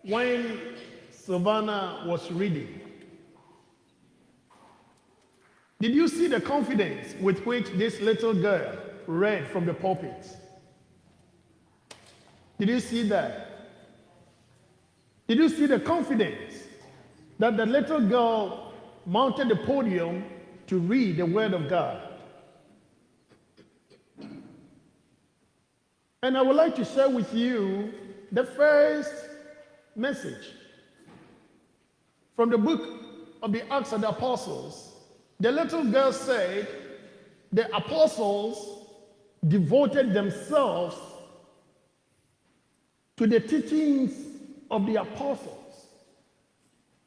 when Savannah was reading, did you see the confidence with which this little girl read from the pulpit? Did you see that? Did you see the confidence that the little girl mounted the podium to read the Word of God? And I would like to share with you the first message from the book of the Acts of the Apostles. The little girl said the apostles devoted themselves to the teachings of the apostles.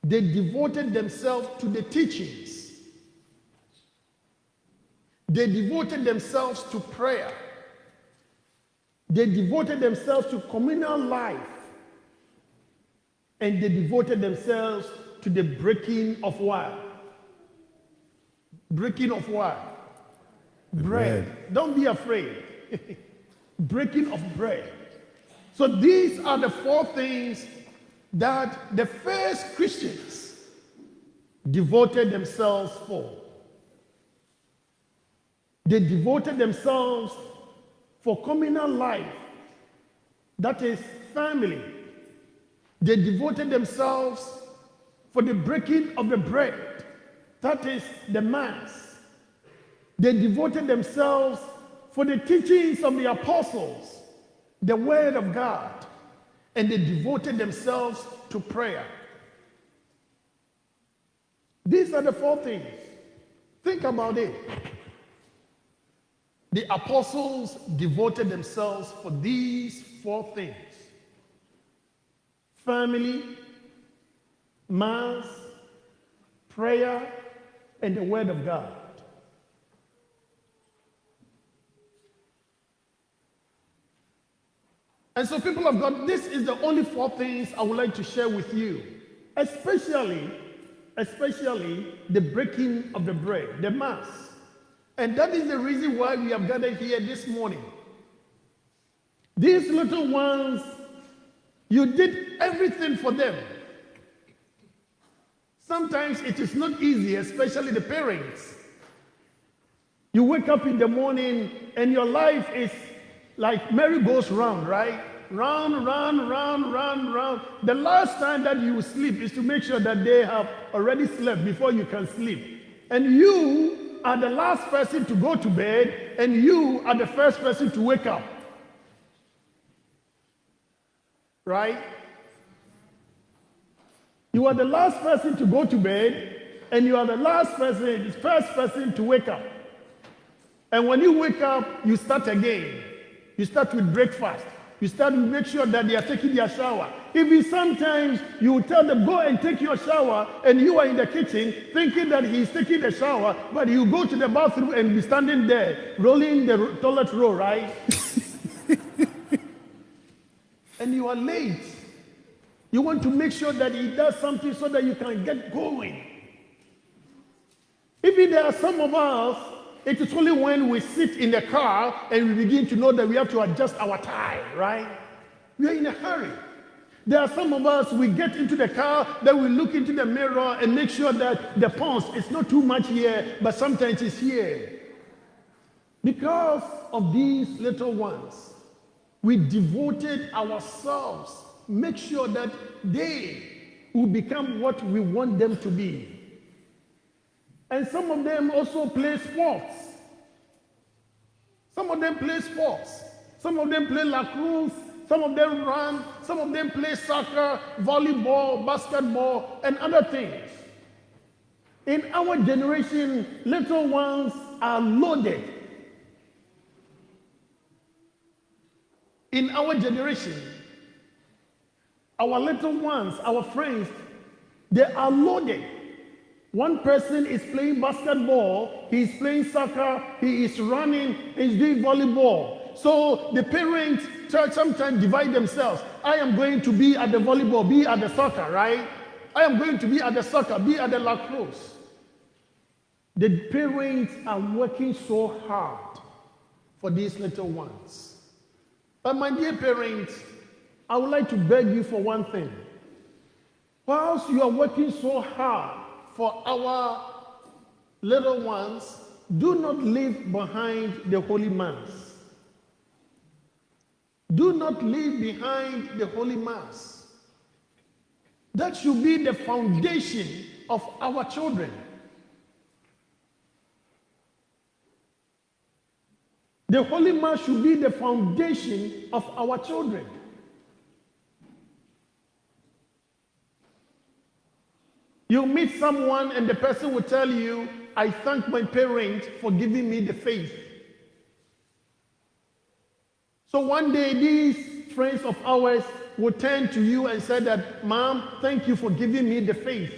They devoted themselves to the teachings. They devoted themselves to prayer. They devoted themselves to communal life. And they devoted themselves to the breaking of what? Breaking of what? Bread. Don't be afraid. Breaking of bread. So these are the four things that the first Christians devoted themselves for. They devoted themselves for communal life, that is family. They devoted themselves for the breaking of the bread, that is the Mass. They devoted themselves for the teachings of the apostles, the Word of God, and they devoted themselves to prayer. These are the four things. Think about it. The apostles devoted themselves for these four things: family, Mass, prayer, and the Word of God. And so, people of God, this is the only four things I would like to share with you, especially the breaking of the bread, the Mass. And that is the reason why we have gathered here this morning. These little ones, you did everything for them. Sometimes it is not easy, especially the parents. You wake up in the morning and your life is like merry-go-round, right? Round, round, round, round, round. The last time that you sleep is to make sure that they have already slept before you can sleep. And you are the last person to go to bed, and you are the first person to wake up. Right? You are the last person to go to bed, and you are the first person to wake up. And when you wake up, you start again. You start with breakfast. You start to make sure that they are taking their shower. Even sometimes you tell them, go and take your shower, and you are in the kitchen thinking that he's taking the shower, but you go to the bathroom and be standing there, rolling the toilet roll, right? And you are late. You want to make sure that he does something so that you can get going. Even there are some of us, it is only when we sit in the car and we begin to know that we have to adjust our tie, right? We are in a hurry. There are some of us, we get into the car, then we look into the mirror and make sure that the pulse is not too much here, but sometimes it's here. Because of these little ones, we devoted ourselves, make sure that they will become what we want them to be. And some of them also play sports. Some of them play sports. Some of them play lacrosse. Some of them run. Some of them play soccer, volleyball, basketball, and other things. In our generation, little ones are loaded. In our generation, our little ones, our friends, they are loaded. One person is playing basketball, he is playing soccer, he is running, he is doing volleyball. So the parents sometimes divide themselves. I am going to be at the volleyball, be at the soccer, right? I am going to be at the soccer, be at the lacrosse. The parents are working so hard for these little ones. But my dear parents, I would like to beg you for one thing. Whilst you are working so hard for our little ones, do not leave behind the holy mass. Do not leave behind the holy mass. That should be the foundation of our children. The holy mass should be the foundation of our children. You meet someone and the person will tell you, I thank my parents for giving me the faith. So one day these friends of ours will turn to you and say that, Mom, thank you for giving me the faith.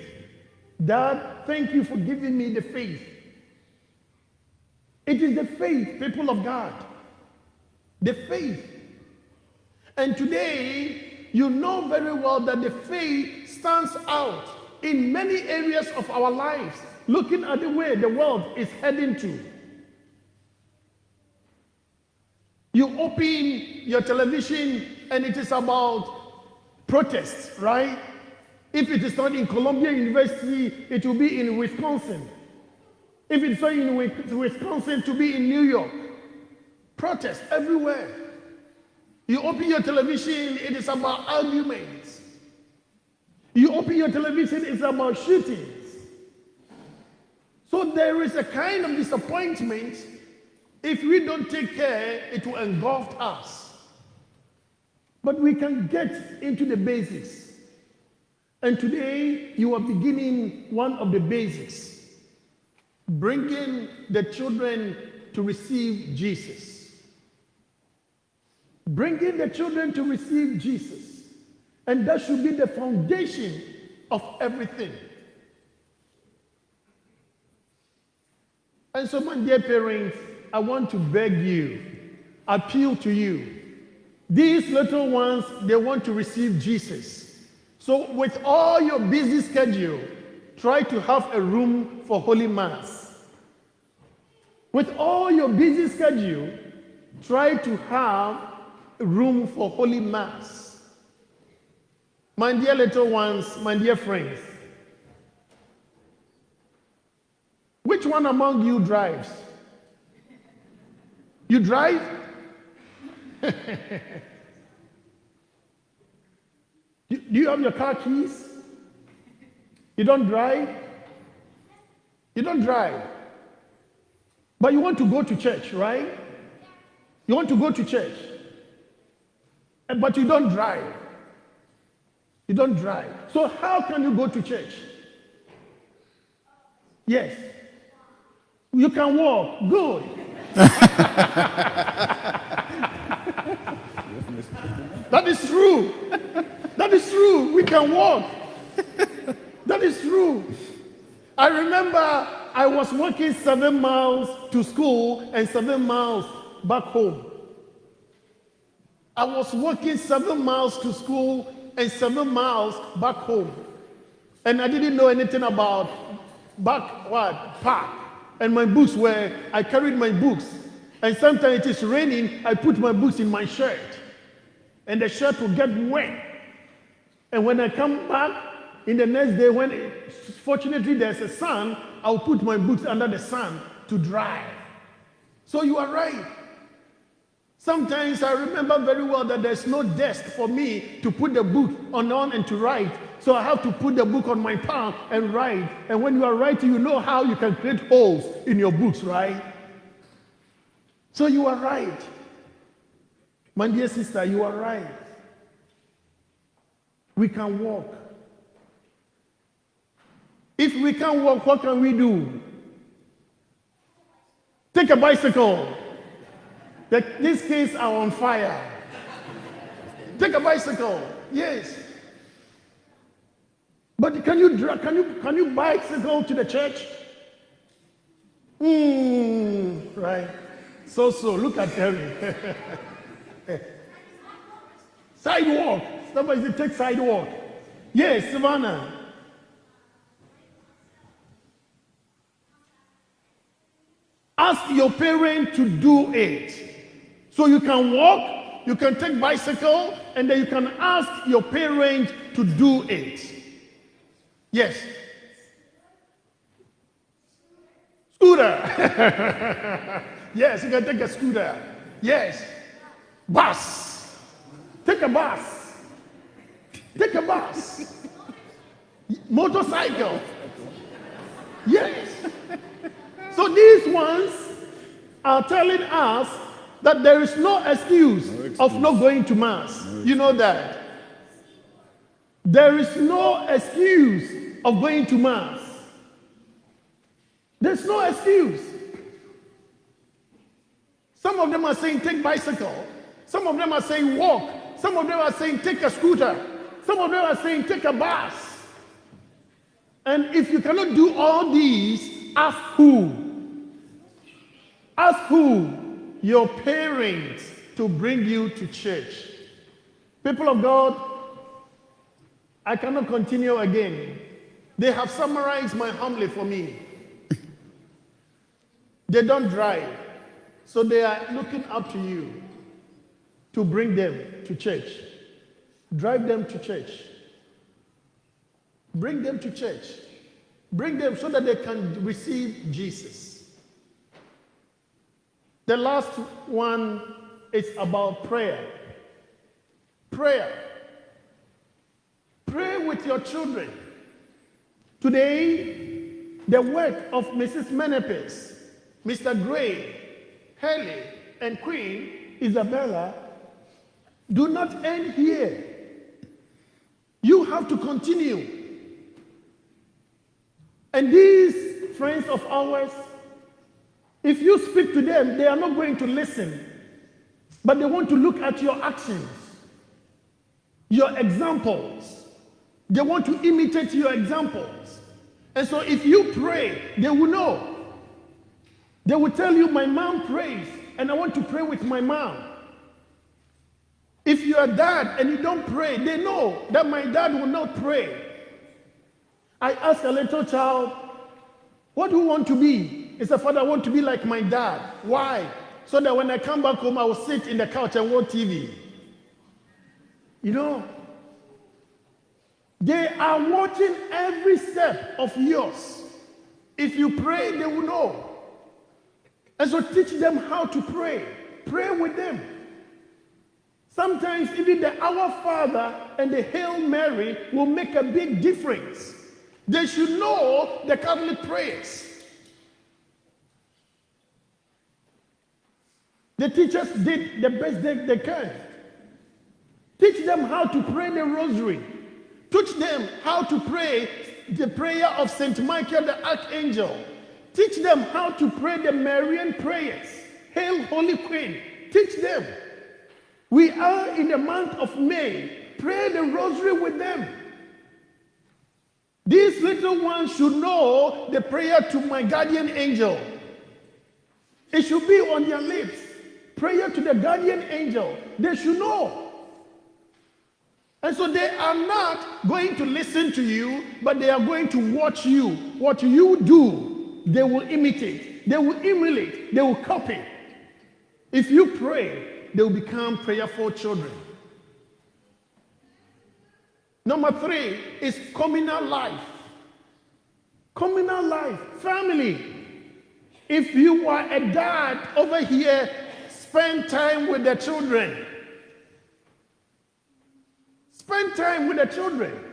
Dad, thank you for giving me the faith. It is the faith, people of God. The faith. And today, you know very well that the faith stands out in many areas of our lives, looking at the way the world is heading to. You open your television and it is about protests, right? If it is not in Columbia University, it will be in Wisconsin. If it's not in Wisconsin, to be in New York. Protests everywhere. You open your television, it is about arguments. You open your television, it's about shootings. So there is a kind of disappointment. If we don't take care, it will engulf us. But we can get into the basics. And today, you are beginning one of the basics. Bringing the children to receive Jesus. Bringing the children to receive Jesus. And that should be the foundation of everything. And so, my dear parents, I want to beg you, appeal to you. These little ones, they want to receive Jesus. So with all your busy schedule, try to have a room for Holy Mass. With all your busy schedule, try to have a room for Holy Mass. My dear little ones, my dear friends, which one among you drives? You drive? Do you have your car keys? You don't drive? You don't drive. But you want to go to church, right? You want to go to church. But you don't drive. You don't drive. So how can you go to church? Yes. You can walk. Good. That is true. That is true. We can walk. That is true. I remember I was walking 7 miles to school and 7 miles back home. I was walking 7 miles to school and 7 miles back home. And I didn't know anything about park. And my books I carried my books. And sometimes it is raining, I put my books in my shirt. And the shirt will get wet. And when I come back, in the next day, fortunately there's a sun, I'll put my books under the sun to dry. So you are right. Sometimes I remember very well that there's no desk for me to put the book on and to write. So I have to put the book on my palm and write. And when you are writing, you know how you can create holes in your books, right? So you are right. My dear sister, you are right. We can walk. If we can't walk, what can we do? Take a bicycle. These kids are on fire. Take a bicycle. Yes. But can you bicycle to the church? Right. So look at Terry. Sidewalk. Somebody said take sidewalk. Yes, Savannah. Ask your parent to do it. So you can walk, you can take bicycle, and then you can ask your parent to do it. Yes. Scooter. Yes, you can take a scooter. Yes. Bus. Take a bus. Take a bus. Motorcycle. Yes. So these ones are telling us that there is no excuse of not going to mass. You know that. There is no excuse of going to mass. There's no excuse. Some of them are saying take bicycle. Some of them are saying walk. Some of them are saying take a scooter. Some of them are saying take a bus. And if you cannot do all these, ask who? Ask who? Your parents to bring you to church. People of God, I cannot continue again. They have summarized my homily for me. They don't drive, so they are looking up to you to bring them to church. Drive them to church. Bring them to church. Bring them so that they can receive Jesus. The last one is about prayer. Prayer. Pray with your children. Today, the work of Mrs. Menepes, Mr. Gray, Haley, and Queen Isabella do not end here. You have to continue. And these friends of ours, if you speak to them, they are not going to listen, but they want to look at your actions, your examples. They want to imitate your examples. And so if you pray, they will know. They will tell you, my mom prays, and I want to pray with my mom. If you are dad and you don't pray, they know that my dad will not pray. I asked a little child, what do you want to be? He said, Father, I want to be like my dad. Why? So that when I come back home, I will sit in the couch and watch TV. You know, they are watching every step of yours. If you pray, they will know. And so teach them how to pray. Pray with them. Sometimes even the Our Father and the Hail Mary will make a big difference. They should know the Catholic prayers. The teachers did the best they can. Teach them how to pray the rosary. Teach them how to pray the prayer of St. Michael the Archangel. Teach them how to pray the Marian prayers. Hail, Holy Queen. Teach them. We are in the month of May. Pray the rosary with them. These little ones should know the prayer to my guardian angel. It should be on their lips. Prayer to the guardian angel. They should know. And so they are not going to listen to you, but they are going to watch you. What you do, they will imitate. They will emulate. They will copy. If you pray, they will become prayerful children. Number 3 is communal life. Communal life, family. If you are a dad over here, spend time with the children. Spend time with the children.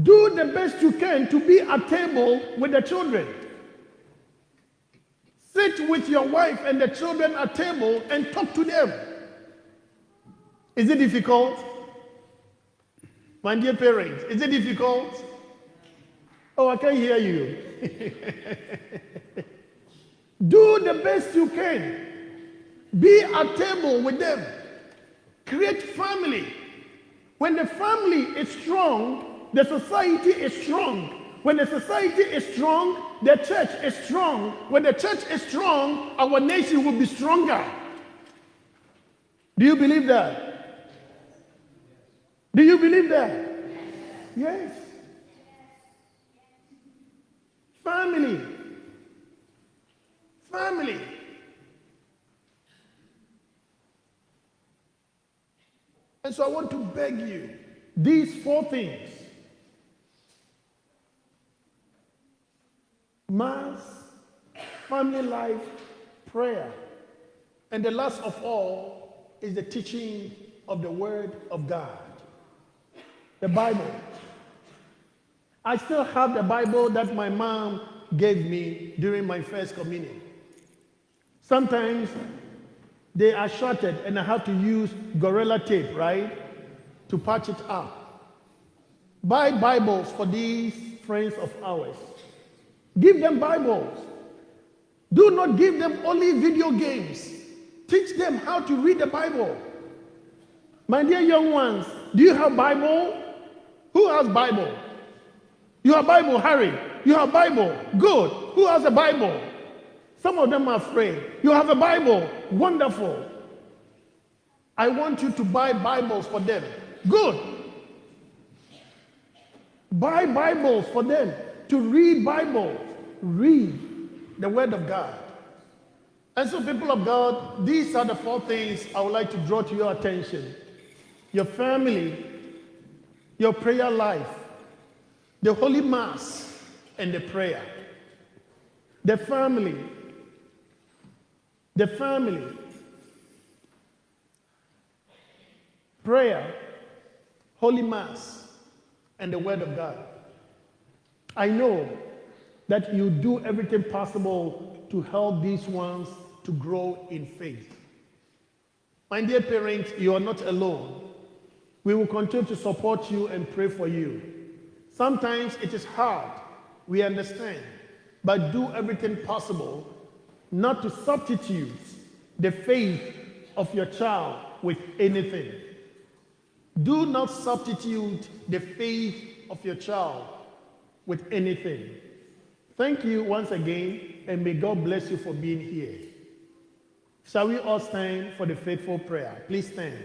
Do the best you can to be at table with the children. Sit with your wife and the children at table and talk to them. Is it difficult? My dear parents, is it difficult? Oh, I can't hear you. Do the best you can. Be at table with them. Create family. When the family is strong, the society is strong. When the society is strong, the church is strong. When the church is strong, our nation will be stronger. Do you believe that? Do you believe that? Yes. Family. Family. And so I want to beg you, these 4 things, Mass, family life, prayer. And the last of all is the teaching of the Word of God. The Bible. I still have the Bible that my mom gave me during my first communion. Sometimes they are shorted and I have to use Gorilla tape, right, to patch it up. Buy Bibles for these friends of ours. Give them Bibles. Do not give them only video games. Teach them how to read the Bible. My dear young ones, do you have Bible? Who has Bible? You have Bible, Harry. You have Bible. Good. Who has a Bible? Some of them are afraid. You have a Bible. Wonderful. I want you to buy Bibles for them. Good. Buy Bibles for them to read Bible. Read the Word of God. And so, people of God, these are the 4 things I would like to draw to your attention. Your family, your prayer life, the Holy Mass, and the prayer. The family, prayer, Holy Mass, and the Word of God. I know that you do everything possible to help these ones to grow in faith. My dear parents, you are not alone. We will continue to support you and pray for you. Sometimes it is hard, we understand, but do everything possible not to substitute the faith of your child with anything. Do not substitute the faith of your child with anything. Thank you once again, and may God bless you for being here. Shall we all stand for the faithful prayer? Please stand.